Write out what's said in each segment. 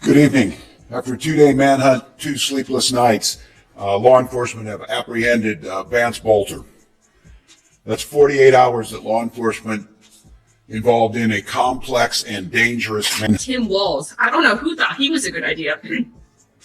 Good evening. After a two-day manhunt, 2 sleepless nights, law enforcement have apprehended Vance Bolter. That's 48 hours that law enforcement involved in a complex and dangerous man. Tim Walz. I don't know who thought he was a good idea.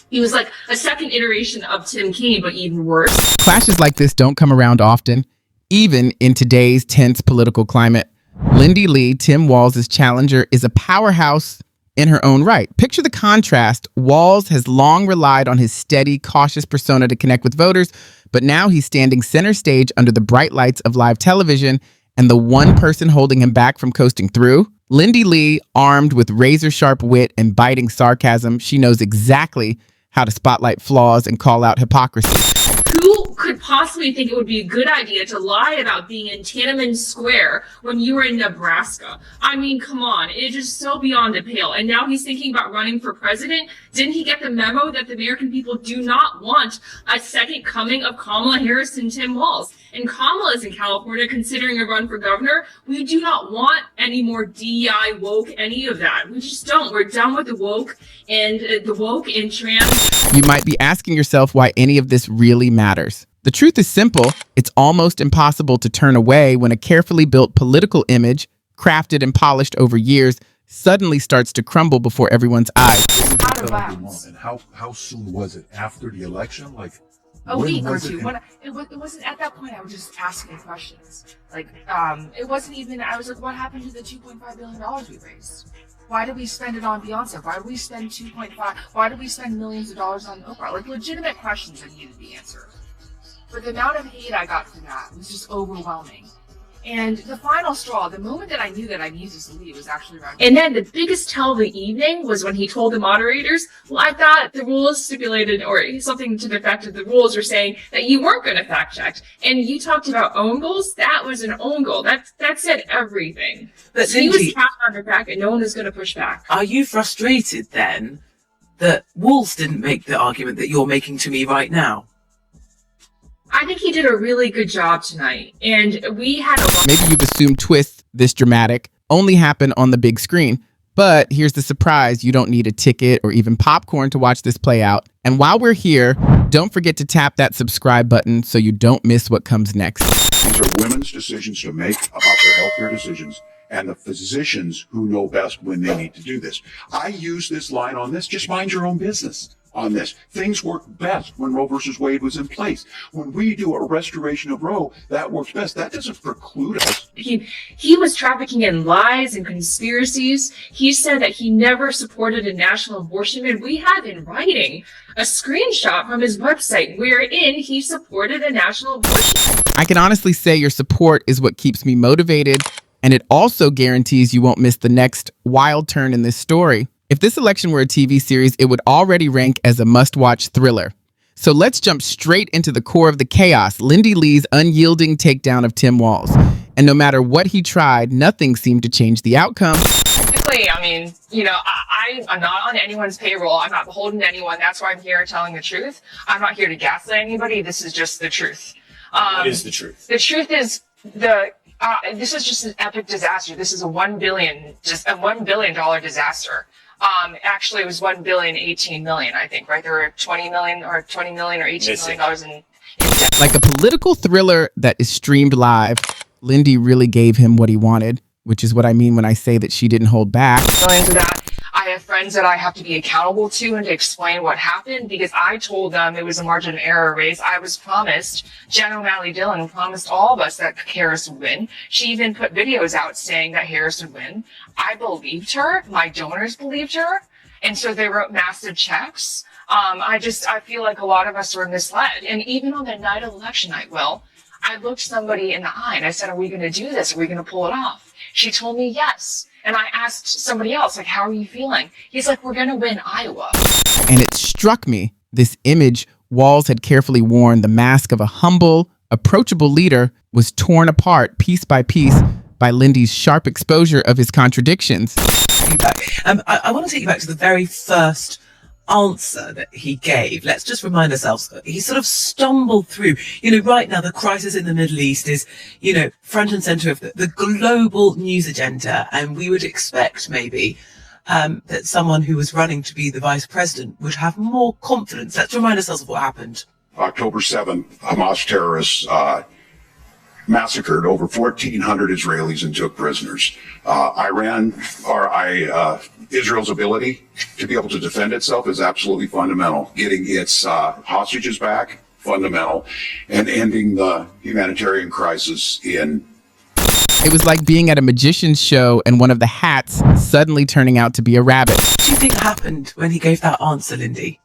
He was like a second iteration of Tim Kaine, but even worse. Clashes like this don't come around often, even in today's tense political climate. Lindi Li, Tim Walz's challenger, is a powerhouse in her own right. Picture the contrast. Walz has long relied on his steady, cautious persona to connect with voters, but now he's standing center stage under the bright lights of live television, and the one person holding him back from coasting through? Lindi Li, armed with razor-sharp wit and biting sarcasm, she knows exactly how to spotlight flaws and call out hypocrisy. Who could possibly think it would be a good idea to lie about being in Tiananmen Square when you were in Nebraska? I mean, come on, it's just so beyond the pale. And now he's thinking about running for president? Didn't he get the memo that the American people do not want a second coming of Kamala Harris and Tim Walz? And Kamala is in California considering a run for governor. We do not want any more DEI woke, any of that. We just don't. We're done with the woke and trans. You might be asking yourself why any of this really matters. The truth is simple. It's almost impossible to turn away when a carefully built political image, crafted and polished over years, suddenly starts to crumble before everyone's eyes. Out of bounds. And how soon was it after the election? Like a week or two. It wasn't at that point. I was just asking questions. Like, it wasn't even. I was like, what happened to the $2.5 billion we raised? Why did we spend it on Beyonce? Why did we spend 2.5? Why did we spend millions of dollars on Oprah? Like legitimate questions that needed to be answered. But the amount of hate I got for that was just overwhelming. And the final straw, the moment that I knew that I needed to leave, was actually around. And then the biggest tell of the evening was when he told the moderators, well, I thought the rules stipulated, or something to the effect of the rules were saying that you weren't going to fact check. And you talked about own goals. That was an own goal. That said everything. But so he was pat on her back and no one was going to push back. Are you frustrated then that Walz didn't make the argument that you're making to me right now? I think he did a really good job tonight, and we had a lot. Maybe you've assumed twists this dramatic only happen on the big screen, but here's the surprise. You don't need a ticket or even popcorn to watch this play out. And while we're here, don't forget to tap that subscribe button so you don't miss what comes next. These are women's decisions to make about their healthcare decisions, and the physicians who know best when they need to do this. I use this line on this, just mind your own business. On this. Things worked best when Roe versus Wade was in place. When we do a restoration of Roe, that works best. That doesn't preclude us. He was trafficking in lies and conspiracies. He said that he never supported a national abortion ban. We have in writing a screenshot from his website wherein he supported a national abortion. I can honestly say your support is what keeps me motivated, and it also guarantees you won't miss the next wild turn in this story. If this election were a TV series, it would already rank as a must-watch thriller. So let's jump straight into the core of the chaos, Lindi Li's unyielding takedown of Tim Walz. And no matter what he tried, nothing seemed to change the outcome. Basically, I mean, I'm not on anyone's payroll. I'm not beholden to anyone. That's why I'm here telling the truth. I'm not here to gaslight anybody. This is just the truth. What is the truth? The truth is this is just an epic disaster. This is a $1 billion disaster. Actually, it was $1.018 billion, I think, right? There were $20 million or $18 million in debt. Like a political thriller that is streamed live, Lindi really gave him what he wanted, which is what I mean when I say that she didn't hold back. Going into that, I have friends that I have to be accountable to and to explain what happened because I told them it was a margin of error race. I was promised, Jen O'Malley Dillon promised all of us that Harris would win. She even put videos out saying that Harris would win. I believed her. My donors believed her. And so they wrote massive checks. I feel like a lot of us were misled. And even on the night of election night, I looked somebody in the eye and I said, are we going to do this? Are we going to pull it off? She told me yes. And I asked somebody else, like, how are you feeling? He's like, we're going to win Iowa. And it struck me, this image Walz had carefully worn, the mask of a humble, approachable leader, was torn apart piece by piece by Lindi's sharp exposure of his contradictions. I want to take you back to the very first answer that he gave. Let's just remind ourselves, he sort of stumbled through, right now the crisis in the Middle East is, front and center of the global news agenda. And we would expect maybe that someone who was running to be the vice president would have more confidence. Let's remind ourselves of what happened. October 7th, Hamas terrorists massacred over 1,400 Israelis and took prisoners. Israel's ability to be able to defend itself is absolutely fundamental. Getting its hostages back, fundamental, and ending the humanitarian crisis in. It was like being at a magician's show and one of the hats suddenly turning out to be a rabbit. What do you think happened when he gave that answer, Lindy?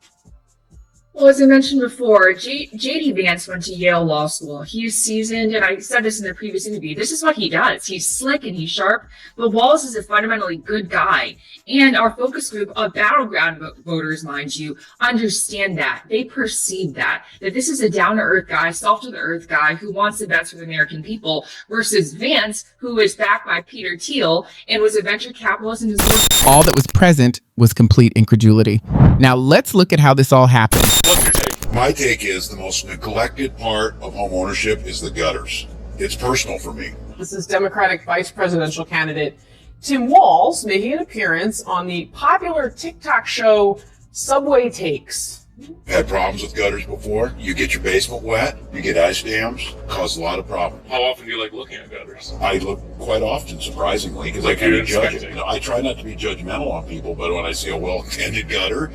Well, as I mentioned before, J.D. Vance went to Yale Law School. He's seasoned, and I said this in the previous interview. This is what he does. He's slick and he's sharp, but Walz is a fundamentally good guy. And our focus group of battleground voters, mind you, understand that. They perceive that this is a down-to-earth guy, salt-to-the-earth guy who wants the best for the American people versus Vance, who is backed by Peter Thiel and was a venture capitalist and is All that was present was complete incredulity. Now let's look at how this all happened. What's your take? My take is the most neglected part of home ownership is the gutters. It's personal for me. This is Democratic vice presidential candidate Tim Walz making an appearance on the popular TikTok show Subway Takes. Had problems with gutters before. You get your basement wet, you get ice dams, cause a lot of problems. How often do you like looking at gutters? I look quite often, surprisingly, because Like I kind you're of judge it. inspecting. I try not to be judgmental on people, but when I see a well-tended gutter,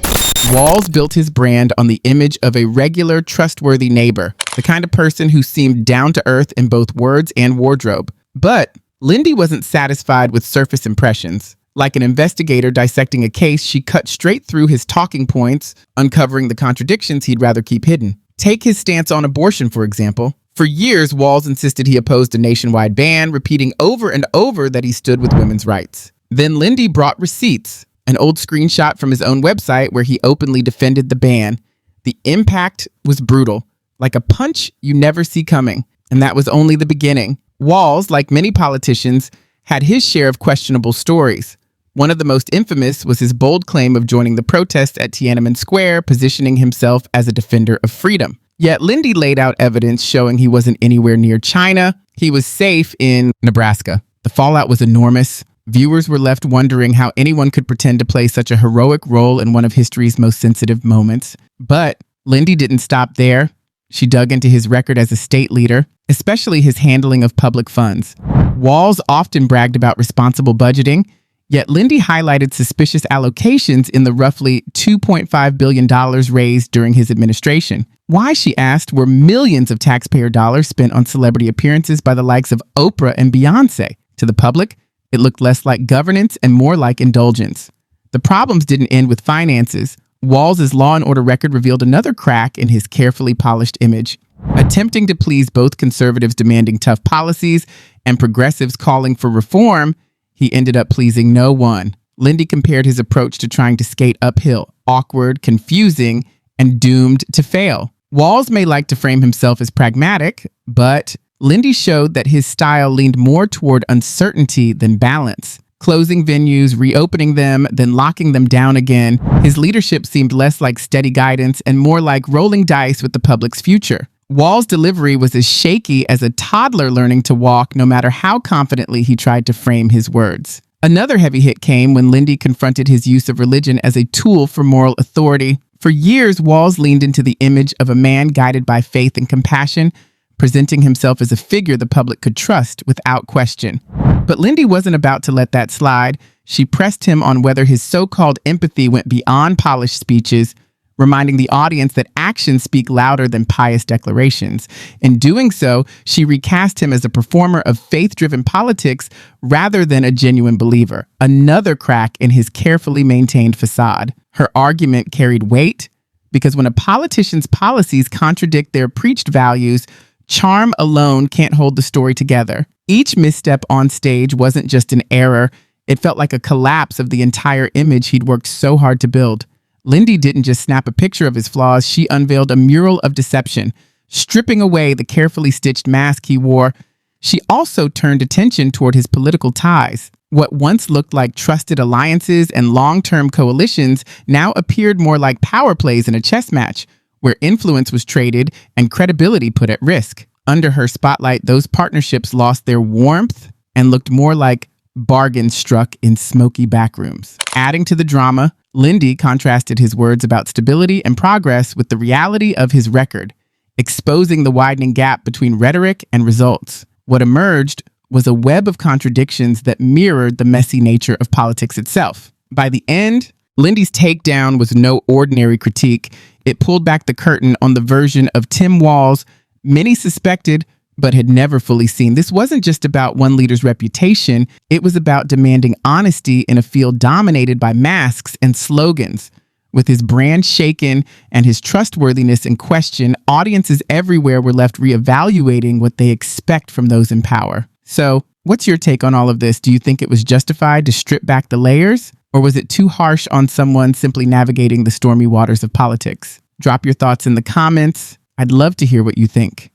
Walz built his brand on the image of a regular, trustworthy neighbor, the kind of person who seemed down to earth in both words and wardrobe. But Lindy wasn't satisfied with surface impressions. Like an investigator dissecting a case, she cut straight through his talking points, uncovering the contradictions he'd rather keep hidden. Take his stance on abortion, for example. For years, Walz insisted he opposed a nationwide ban, repeating over and over that he stood with women's rights. Then Lindy brought receipts, an old screenshot from his own website where he openly defended the ban. The impact was brutal, like a punch you never see coming. And that was only the beginning. Walz, like many politicians, had his share of questionable stories. One of the most infamous was his bold claim of joining the protests at Tiananmen Square, positioning himself as a defender of freedom. Yet Lindy laid out evidence showing he wasn't anywhere near China. He was safe in Nebraska. The fallout was enormous. Viewers were left wondering how anyone could pretend to play such a heroic role in one of history's most sensitive moments. But Lindy didn't stop there. She dug into his record as a state leader, especially his handling of public funds. Walz often bragged about responsible budgeting, yet Lindy highlighted suspicious allocations in the roughly $2.5 billion raised during his administration. Why, she asked, were millions of taxpayer dollars spent on celebrity appearances by the likes of Oprah and Beyonce? To the public, it looked less like governance and more like indulgence. The problems didn't end with finances. Walz's Law and Order record revealed another crack in his carefully polished image. Attempting to please both conservatives demanding tough policies and progressives calling for reform, he ended up pleasing no one. Lindy compared his approach to trying to skate uphill, awkward, confusing, and doomed to fail. Walz may like to frame himself as pragmatic, but Lindy showed that his style leaned more toward uncertainty than balance. Closing venues, reopening them, then locking them down again, his leadership seemed less like steady guidance and more like rolling dice with the public's future. Walz's delivery was as shaky as a toddler learning to walk, no matter how confidently he tried to frame his words. Another heavy hit came when Lindy confronted his use of religion as a tool for moral authority. For years, Walz leaned into the image of a man guided by faith and compassion, presenting himself as a figure the public could trust without question. But Lindy wasn't about to let that slide. She pressed him on whether his so-called empathy went beyond polished speeches, reminding the audience that actions speak louder than pious declarations. In doing so, she recast him as a performer of faith-driven politics rather than a genuine believer, another crack in his carefully maintained facade. Her argument carried weight because when a politician's policies contradict their preached values, charm alone can't hold the story together. Each misstep on stage wasn't just an error, it felt like a collapse of the entire image he'd worked so hard to build. Lindy didn't just snap a picture of his flaws, she unveiled a mural of deception. Stripping away the carefully stitched mask he wore, she also turned attention toward his political ties. What once looked like trusted alliances and long-term coalitions now appeared more like power plays in a chess match, where influence was traded and credibility put at risk. Under her spotlight, those partnerships lost their warmth and looked more like bargains struck in smoky backrooms. Adding to the drama, Lindi contrasted his words about stability and progress with the reality of his record, exposing the widening gap between rhetoric and results. What emerged was a web of contradictions that mirrored the messy nature of politics itself. By the end, Lindi's takedown was no ordinary critique. It pulled back the curtain on the version of Tim Walz many suspected but had never fully seen. This wasn't just about one leader's reputation. It was about demanding honesty in a field dominated by masks and slogans. With his brand shaken and his trustworthiness in question, audiences everywhere were left reevaluating what they expect from those in power. So, what's your take on all of this? Do you think it was justified to strip back the layers? Or was it too harsh on someone simply navigating the stormy waters of politics? Drop your thoughts in the comments. I'd love to hear what you think.